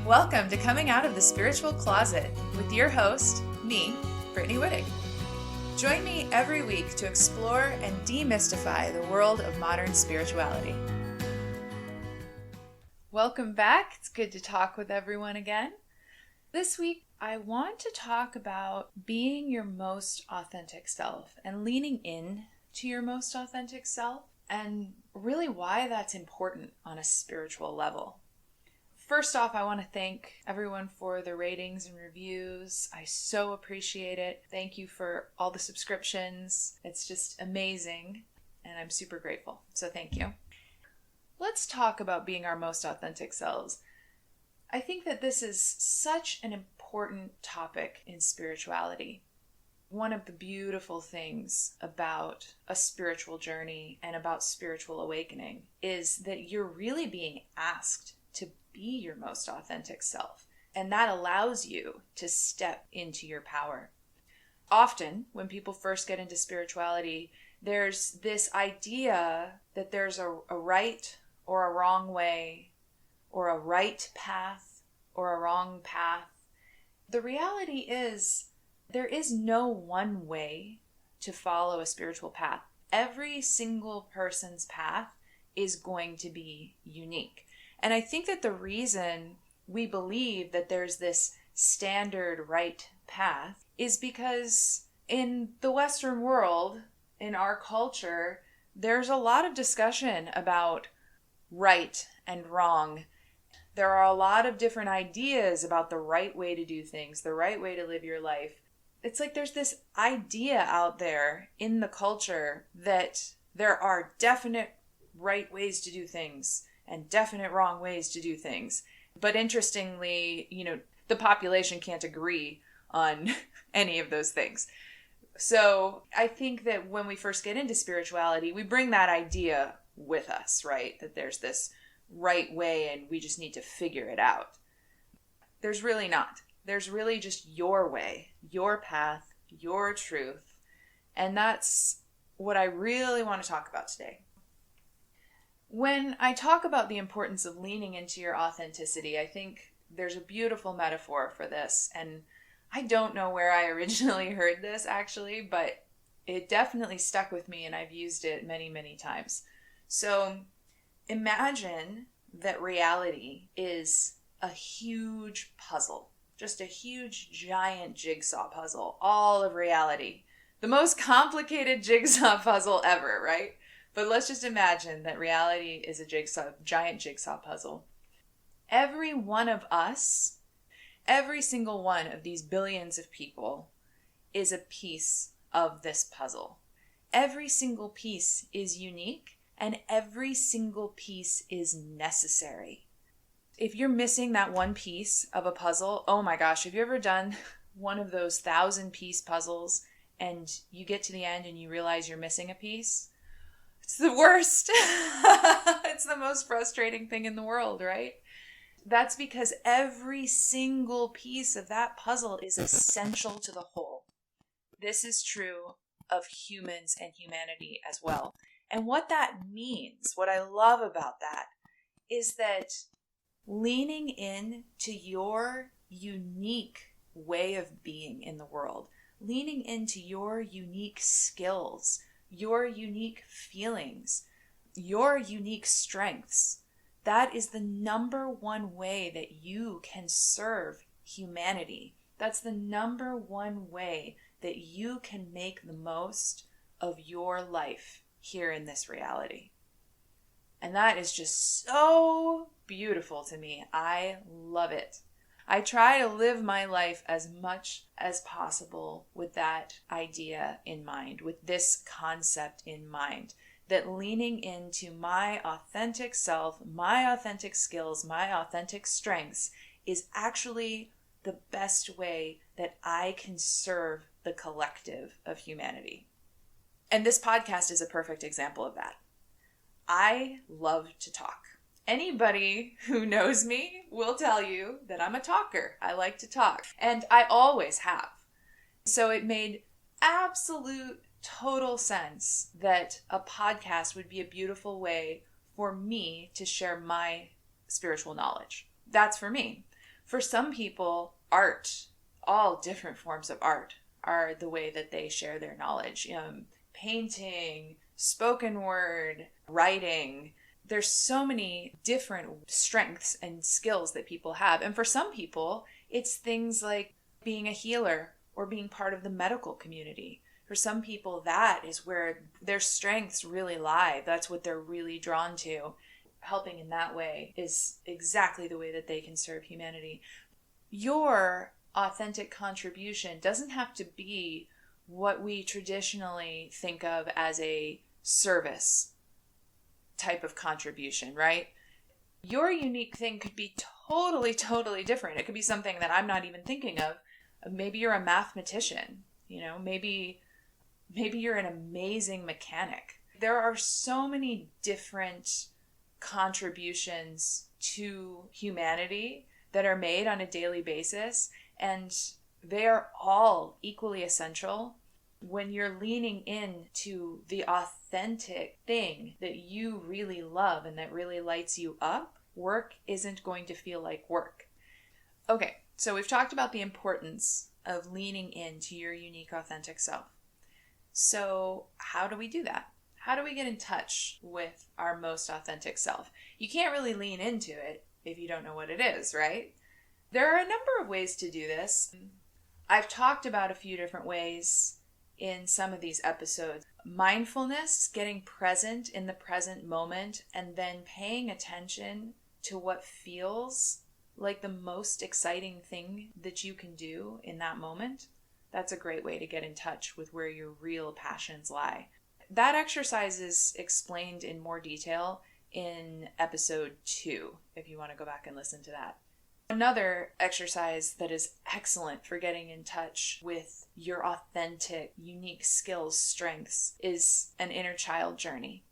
Welcome to Coming Out of the Spiritual Closet with your host, me, Brittany Wittig. Join me every week to explore and demystify the world of modern spirituality. Welcome back. It's good to talk with everyone again. This week, I want to talk about being your most authentic self and leaning in to your most authentic self and really why that's important on a spiritual level. First off, I want to thank everyone for the ratings and reviews. I so appreciate it. Thank you for all the subscriptions. It's just amazing, and I'm super grateful. So thank you. Let's talk about being our most authentic selves. I think that this is such an important topic in spirituality. One of the beautiful things about a spiritual journey and about spiritual awakening is that you're really being asked to be your most authentic self, and that allows you to step into your power. Often, when people first get into spirituality, there's this idea that there's a right or a wrong way, or a right path or a wrong path. The reality is, there is no one way to follow a spiritual path. Every single person's path is going to be unique. And I think that the reason we believe that there's this standard right path is because in the Western world, in our culture, there's a lot of discussion about right and wrong. There are a lot of different ideas about the right way to do things, the right way to live your life. It's like there's this idea out there in the culture that there are definite right ways to do things and definite wrong ways to do things. But interestingly, the population can't agree on any of those things. So I think that when we first get into spirituality, we bring that idea with us, right? That there's this right way and we just need to figure it out. There's really not. There's really just your way, your path, your truth. And that's what I really want to talk about today. When I talk about the importance of leaning into your authenticity, I think there's a beautiful metaphor for this. And I don't know where I originally heard this, actually, but it definitely stuck with me and I've used it many, many times. So imagine that reality is a huge puzzle, just a huge, giant jigsaw puzzle, all of reality. The most complicated jigsaw puzzle ever, right? But let's just imagine that reality is a giant jigsaw puzzle. Every one of us, every single one of these billions of people is a piece of this puzzle. Every single piece is unique and every single piece is necessary. If you're missing that one piece of a puzzle, oh my gosh, have you ever done one of those 1,000-piece puzzles and you get to the end and you realize you're missing a piece? It's the worst. It's the most frustrating thing in the world, right? That's because every single piece of that puzzle is essential to the whole. This is true of humans and humanity as well. And what that means, what I love about that, is that leaning in to your unique way of being in the world, leaning into your unique skills, your unique feelings, your unique strengths. That is the number one way that you can serve humanity. That's the number one way that you can make the most of your life here in this reality. And that is just so beautiful to me. I love it. I try to live my life as much as possible with that idea in mind, with this concept in mind, that leaning into my authentic self, my authentic skills, my authentic strengths is actually the best way that I can serve the collective of humanity. And this podcast is a perfect example of that. I love to talk. Anybody who knows me will tell you that I'm a talker. I like to talk. And I always have. So it made absolute, total sense that a podcast would be a beautiful way for me to share my spiritual knowledge. That's for me. For some people, art, all different forms of art, are the way that they share their knowledge. Painting, spoken word, writing. There's so many different strengths and skills that people have. And for some people, it's things like being a healer or being part of the medical community. For some people, that is where their strengths really lie. That's what they're really drawn to. Helping in that way is exactly the way that they can serve humanity. Your authentic contribution doesn't have to be what we traditionally think of as a service type of contribution, right? Your unique thing could be totally, totally different. It could be something that I'm not even thinking of. Maybe you're a mathematician, maybe you're an amazing mechanic. There are so many different contributions to humanity that are made on a daily basis, and they are all equally essential. When you're leaning into the authentic thing that you really love and that really lights you up, work isn't going to feel like work. Okay, so we've talked about the importance of leaning into your unique, authentic self. So how do we do that? How do we get in touch with our most authentic self? You can't really lean into it if you don't know what it is, right? There are a number of ways to do this. I've talked about a few different ways in some of these episodes. Mindfulness, getting present in the present moment, and then paying attention to what feels like the most exciting thing that you can do in that moment. That's a great way to get in touch with where your real passions lie. That exercise is explained in more detail in episode 2, if you want to go back and listen to that. Another exercise that is excellent for getting in touch with your authentic, unique skills, strengths, is an inner child journey.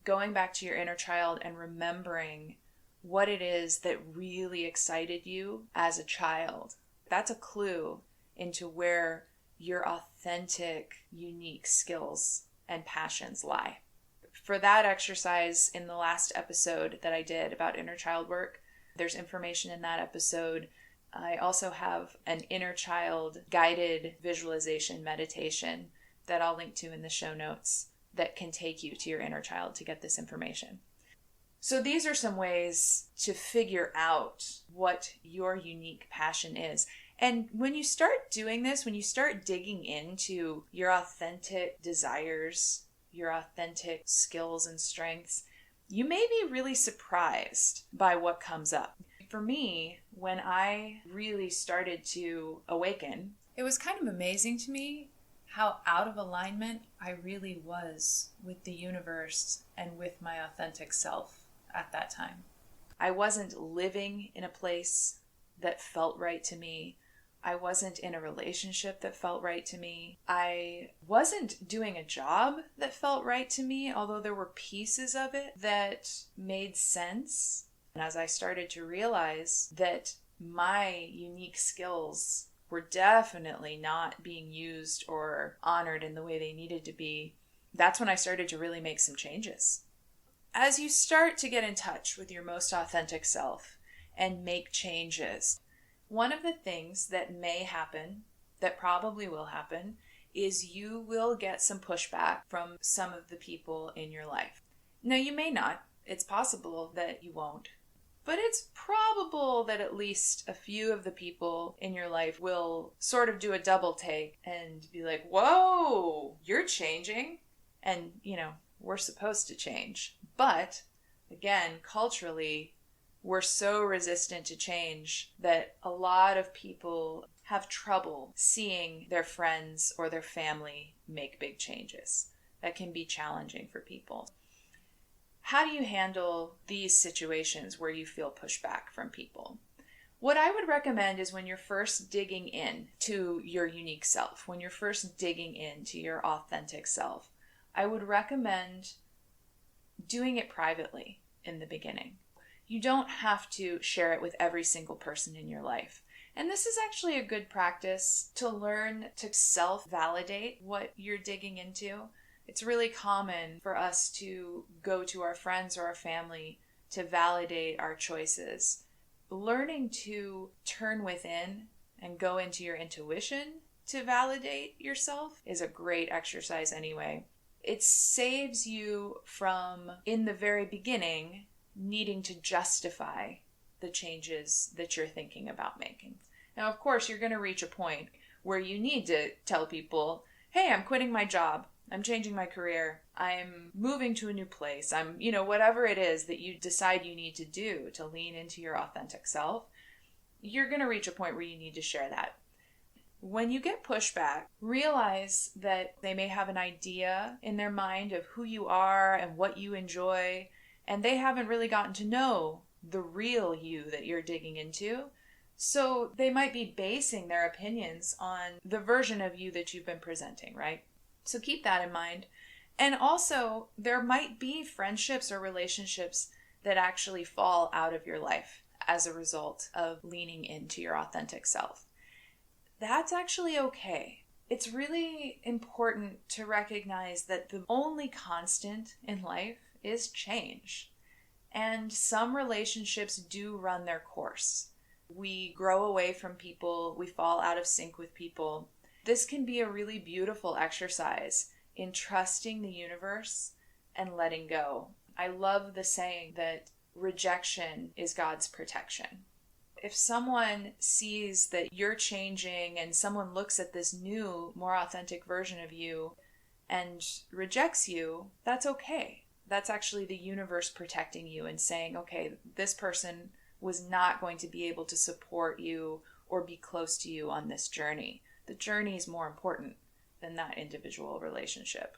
Going back to your inner child and remembering what it is that really excited you as a child. That's a clue into where your authentic, unique skills and passions lie. For that exercise in the last episode that I did about inner child work, there's information in that episode. I also have an inner child guided visualization meditation that I'll link to in the show notes that can take you to your inner child to get this information. So these are some ways to figure out what your unique passion is. And when you start doing this, when you start digging into your authentic desires, your authentic skills and strengths, you may be really surprised by what comes up. For me, when I really started to awaken, it was kind of amazing to me how out of alignment I really was with the universe and with my authentic self at that time. I wasn't living in a place that felt right to me. I wasn't in a relationship that felt right to me. I wasn't doing a job that felt right to me, although there were pieces of it that made sense. And as I started to realize that my unique skills were definitely not being used or honored in the way they needed to be, that's when I started to really make some changes. As you start to get in touch with your most authentic self and make changes, one of the things that may happen, that probably will happen, is you will get some pushback from some of the people in your life. Now, you may not. It's possible that you won't. But it's probable that at least a few of the people in your life will sort of do a double take and be like, whoa, you're changing. And, we're supposed to change. But, again, culturally, we're so resistant to change that a lot of people have trouble seeing their friends or their family make big changes. That can be challenging for people. How do you handle these situations where you feel pushback from people? What I would recommend is when you're first digging in to your unique self, when you're first digging into your authentic self, I would recommend doing it privately in the beginning. You don't have to share it with every single person in your life. And this is actually a good practice to learn to self-validate what you're digging into. It's really common for us to go to our friends or our family to validate our choices. learning to turn within and go into your intuition to validate yourself is a great exercise anyway. It saves you from, in the very beginning, needing to justify the changes that you're thinking about making. Now, of course, you're going to reach a point where you need to tell people, hey, I'm quitting my job. I'm changing my career. I'm moving to a new place. Whatever it is that you decide you need to do to lean into your authentic self, you're going to reach a point where you need to share that. When you get pushback, realize that they may have an idea in their mind of who you are and what you enjoy, and they haven't really gotten to know the real you that you're digging into. So they might be basing their opinions on the version of you that you've been presenting, right? So keep that in mind. And also, there might be friendships or relationships that actually fall out of your life as a result of leaning into your authentic self. That's actually okay. It's really important to recognize that the only constant in life is change. And some relationships do run their course. We grow away from people, we fall out of sync with people. This can be a really beautiful exercise in trusting the universe and letting go. I love the saying that rejection is God's protection. If someone sees that you're changing and someone looks at this new, more authentic version of you and rejects you, that's okay. That's actually the universe protecting you and saying, okay, this person was not going to be able to support you or be close to you on this journey. The journey is more important than that individual relationship.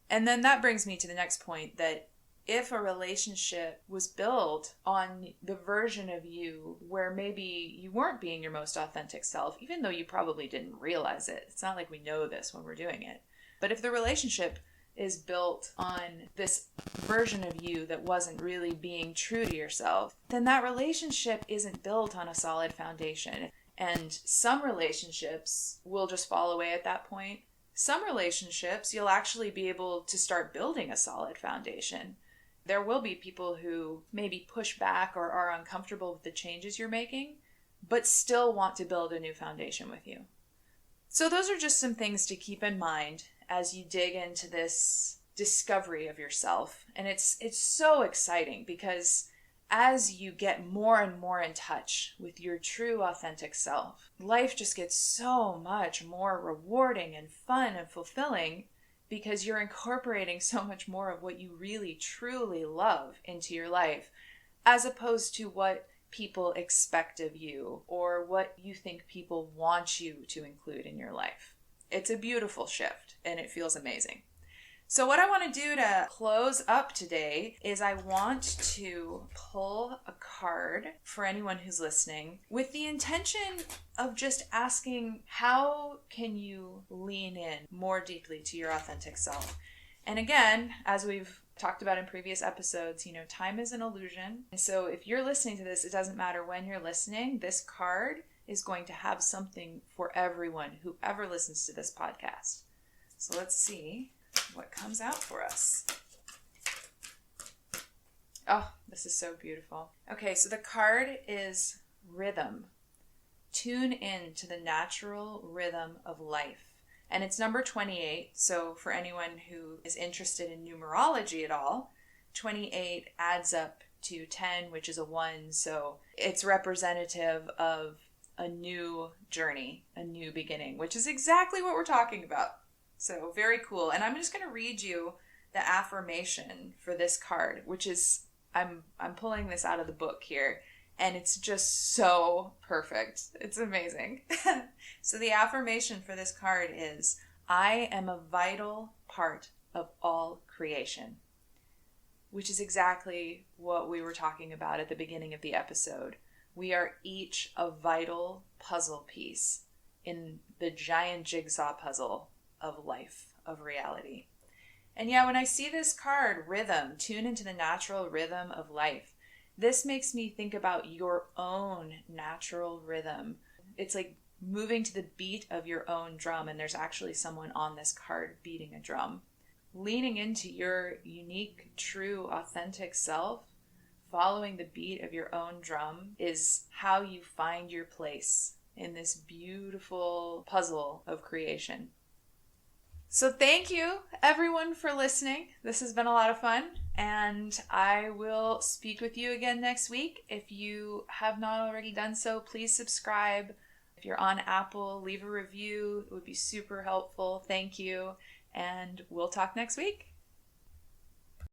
And then that brings me to the next point, that if a relationship was built on the version of you where maybe you weren't being your most authentic self, even though you probably didn't realize it, it's not like we know this when we're doing it. But if the relationship is built on this version of you that wasn't really being true to yourself, then that relationship isn't built on a solid foundation. And some relationships will just fall away at that point. Some relationships, you'll actually be able to start building a solid foundation. There will be people who maybe push back or are uncomfortable with the changes you're making, but still want to build a new foundation with you. So those are just some things to keep in mind as you dig into this discovery of yourself. And it's so exciting because as you get more and more in touch with your true authentic self, life just gets so much more rewarding and fun and fulfilling because you're incorporating so much more of what you really truly love into your life, as opposed to what people expect of you or what you think people want you to include in your life. It's a beautiful shift and it feels amazing. So what I want to do to close up today is I want to pull a card for anyone who's listening with the intention of just asking, how can you lean in more deeply to your authentic self? And again, as we've talked about in previous episodes, time is an illusion. And so if you're listening to this, it doesn't matter when you're listening, this card is going to have something for everyone who ever listens to this podcast. So let's see what comes out for us. Oh, this is so beautiful. Okay, so the card is rhythm. Tune in to the natural rhythm of life. And it's number 28, so for anyone who is interested in numerology at all, 28 adds up to 10, which is a 1, so it's representative of a new journey, a new beginning, which is exactly what we're talking about. So very cool. And I'm just going to read you the affirmation for this card, which is, I'm pulling this out of the book here, and it's just so perfect. It's amazing. So the affirmation for this card is, I am a vital part of all creation, which is exactly what we were talking about at the beginning of the episode. We are each a vital puzzle piece in the giant jigsaw puzzle of life, of reality. And yeah, when I see this card, rhythm, tune into the natural rhythm of life, this makes me think about your own natural rhythm. It's like moving to the beat of your own drum, and there's actually someone on this card beating a drum. Leaning into your unique, true, authentic self following the beat of your own drum is how you find your place in this beautiful puzzle of creation. So thank you everyone for listening. This has been a lot of fun, and I will speak with you again next week. If you have not already done so, please subscribe. If you're on Apple, leave a review. It would be super helpful. Thank you, and we'll talk next week.